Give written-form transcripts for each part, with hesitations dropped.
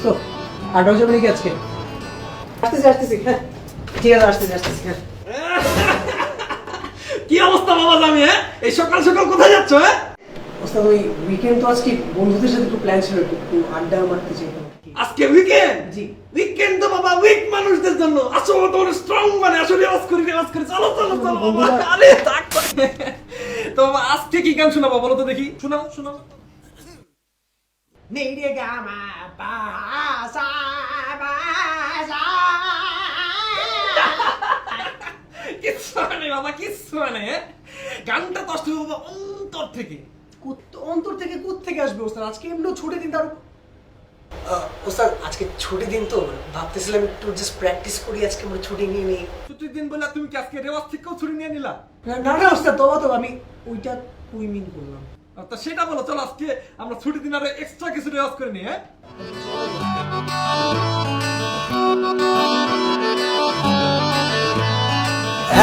তো 8 বাজে যাবে নাকি আজকে? আসতেছি হ্যাঁ ঠিক আছে আসতেছি হ্যাঁ। কি অবস্থা বাবা জামি? এই সকাল সকাল কোথায় যাচ্ছ? ওস্তাদ ওই উইকেন্ড তো আজকে বন্ধুদের সাথে একটু প্ল্যান ছিল, একটু আড্ডা মারতে চাইতাম। আজকে উইকেন্ড? জি। উইকেন্ড তো বাবা উইক মানুষদের জন্য। আসো তোমার স্ট্রং মানে আসলে রেওয়াজ করি চলো বাবা। আরে তাক তো আজকে কি গান শোনাবো বলো তো দেখি। শোনাও নেড়ে গামা পাসা বাসা। কিচ্ছু মানে গানটা তো আসলে বাবা অন্তর থেকে। অন্তর থেকে কোত্থেকে আসবে ওস্তাদ? আজকে এমনিও ছুটি দিন, তার ওস্তাদ আজকে ছুটি দিন তো ভাবতেছিলাম একটু জাস্ট প্র্যাকটিস করি, আজকে আমরা ছুটি নিয়ে নিই। ছুটির দিন বলে তুমি কি আজকে রেওয়াজ থেকেও ছুটি নিয়ে নিলা? না ওস্তাদ তো আমি ওইটা মিন করলাম। তা সেটা বলো, চলো আজকে আমরা ছুটির দিন আরো এক্সট্রা কিছু রেওয়াজ করে নিই। হ্যাঁ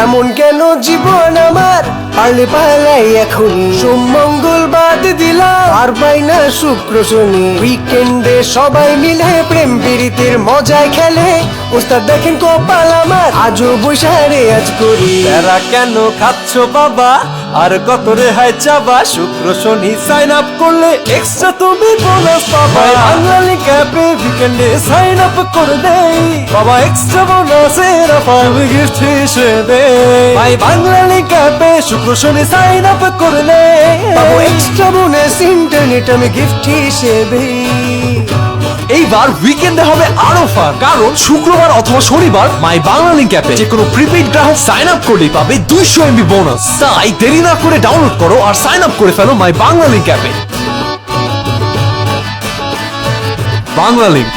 এমন কেন জীবন আমার, পারলে পালাই এখন সোমমঙ্গল বাদ দিলাম, আর পাই না শুক্র শনি। উইকেন্ডে সবাই মিলে প্রেম প্রীতির মজায় খেলে, ওস্তাদ দেখেন কপাল আমার, আজও বৈশারে আজ করি। এরা কেন খাচ্ছ বাবা, আর কত রেহাই চাবা, শুক্র শনি সাইন আপ করলে এক্সট্রা তুমি বোনাস পাবা। বাঙালি ক্যাপে উইকেন্ডে সাইন আপ করে দেই বাবা, এক্সট্রা বোনাসের অফার গিফট হিসেবে। ভাই বাঙালি ক্যাপে শুক্র শনি সাইন আপ করলে পাবো এক্সট্রা বোনাস ইন্টারনেট আমি গিফট হিসেবে। এইবার উইকেন্ডে হবে আরো ফান, কারণ শুক্রবার অথবা শনিবার মাই বাংলা লিংক অ্যাপে যে কোনো প্রিপেইড গ্রাহক সাইন আপ করলেই পাবে 200 MB বোনাস। তাই দেরি না করে ডাউনলোড করো আর সাইন আপ করে ফেলো মাই বাংলা লিংক অ্যাপে। বাংলা লিংক।